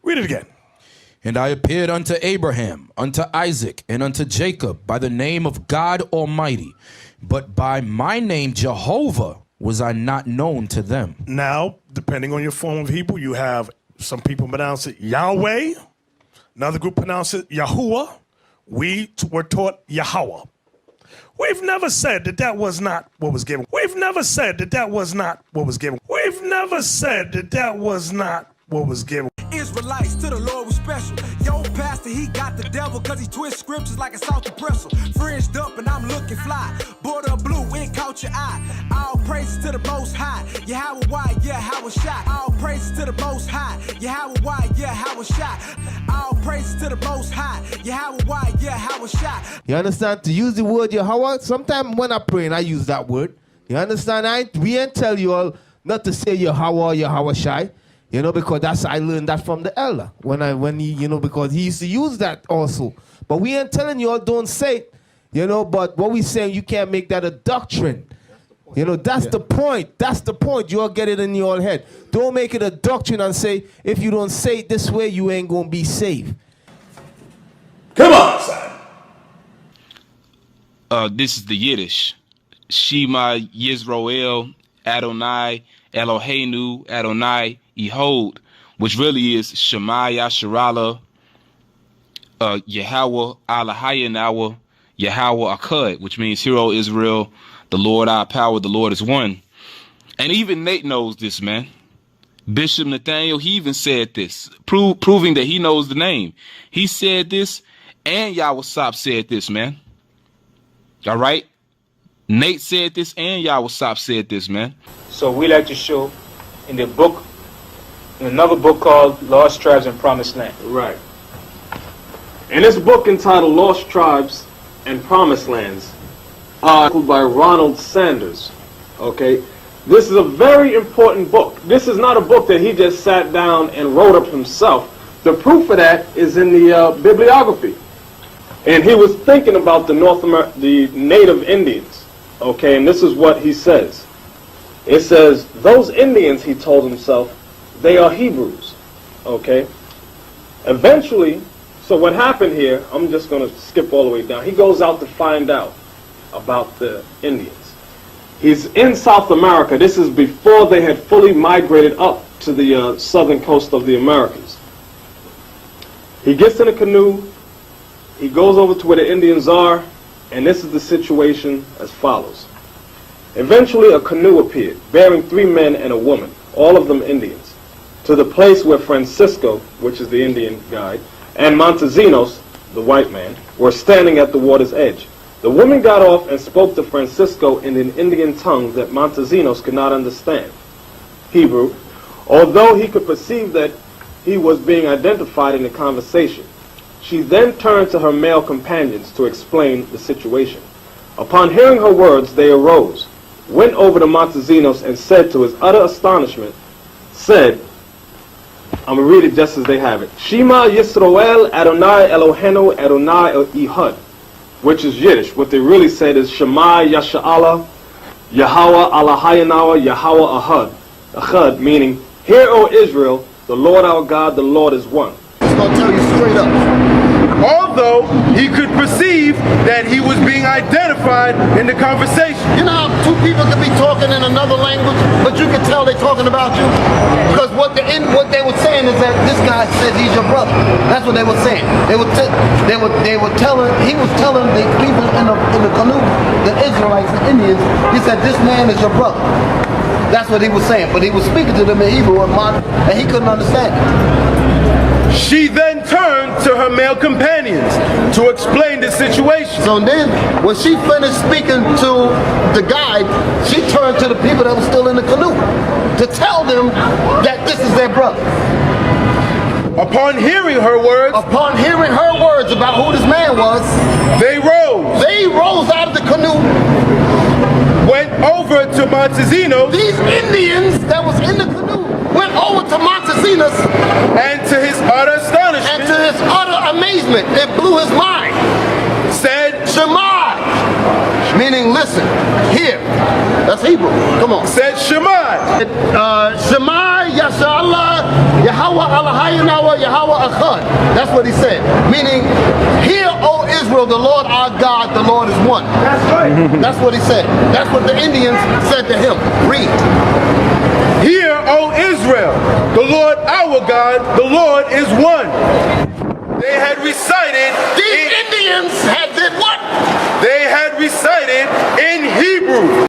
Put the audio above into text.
Read it again. And I appeared unto Abraham, unto Isaac, and unto Jacob by the name of God Almighty. But by my name Jehovah was I not known to them. Now, depending on your form of Hebrew, you have some people pronounce it Yahweh. Another group pronounce it Yahuwah. We were taught Yahweh. We've never said that that was not what was given. We've never said that that was not what was given. We've never said that that was not what was given. Israelites to the Lord was special. Yo, pastor, he got the devil cause he twist scriptures like a salty pretzel. Fringed up and I'm looking fly. Border blue, it caught your eye. All praises to the most high. Yahweh, why, yeah, how was shot. All praises to the most high. Yahweh, why, yeah, how was shot. All praises to the most high. Yahweh, why, yeah, how was shot. You understand? To use the word Yahweh, sometimes when I pray and I use that word, you understand? We ain't tell you all not to say Yahweh or Yahweh Shai. You know, because I learned that from the elder when he, you know, because he used to use that also. But we ain't telling you all don't say it, you know, but what we saying, you can't make that a doctrine. You know, that's the point. That's the point. You all get it in your head. Don't make it a doctrine and say, if you don't say it this way, you ain't going to be safe. Come on, son. This is the Yiddish. Shema Yisroel Adonai Eloheinu Adonai Ehod, which really is Shema Yasharala Yahweh Alahayanawa Yahweh Akkad, which means Hero Israel, the Lord our power, the Lord is one. And even Nate knows this, man. Bishop Nathaniel, he even said this, proving that he knows the name. He said this, and Yahweh Sop said this, man. All right? Nate said this, and Yahweh Sop said this, man. So we like to show in the book, in another book called Lost Tribes and Promised Land. Right. In this book entitled Lost Tribes and Promised Lands, by Ronald Sanders, okay, this is a very important book. This is not a book that he just sat down and wrote up himself. The proof of that is in the bibliography. And he was thinking about the the native Indians, okay, and this is what he says. It says, those Indians, he told himself, they are Hebrews, okay? Eventually, so what happened here, I'm just going to skip all the way down. He goes out to find out about the Indians. He's in South America. This is before they had fully migrated up to the southern coast of the Americas. He gets in a canoe. He goes over to where the Indians are, and this is the situation as follows. Eventually, a canoe appeared, bearing 3 men and a woman, all of them Indians, to the place where Francisco, which is the Indian guide, and Montesinos, the white man, were standing at the water's edge. The woman got off and spoke to Francisco in an Indian tongue that Montesinos could not understand, Hebrew, although he could perceive that he was being identified in the conversation. She then turned to her male companions to explain the situation. Upon hearing her words, they arose, went over to Montesinos, and said to his utter astonishment, said, I'm going to read it just as they have it. Shema Yisroel Adonai Eloheinu Adonai Ehud, which is Yiddish. What they really said is Shema Yasha'Allah Yahweh Alahayanawa Yahweh Ahad, meaning, Hear, O Israel, the Lord our God, the Lord is one. I'm going to tell you straight up. Although he could perceive that he was being identified in the conversation. You know how 2 people could be talking in another language, but you can tell they're talking about you? Because what they were saying is that this guy said he's your brother. That's what they were saying. He was telling the people in the canoe, the Israelites, the Indians, he said, this man is your brother. That's what he was saying. But he was speaking to them in Hebrew and he couldn't understand it. She then turned to her male companions to explain the situation. So then, when she finished speaking to the guide, she turned to the people that were still in the canoe to tell them that this is their brother. Upon hearing her words about who this man was, they rose. They rose out of the canoe, went over to Montesinos. These Indians that was in the canoe went over to Montesinos, and to his utter astonishment, and to his utter amazement, it blew his mind, said, Shema meaning listen, hear. That's Hebrew. Come on. Said Shema. Shema Yashallah Yahweh Eloheinu Yahweh Echad. That's what he said. Meaning, hear, O Israel, the Lord our God, the Lord is one. That's right. That's what he said. That's what the Indians said to him. Read. Hear, O Israel, the Lord our God, the Lord is one. They had recited. These Indians had did what? They had recited in Hebrew.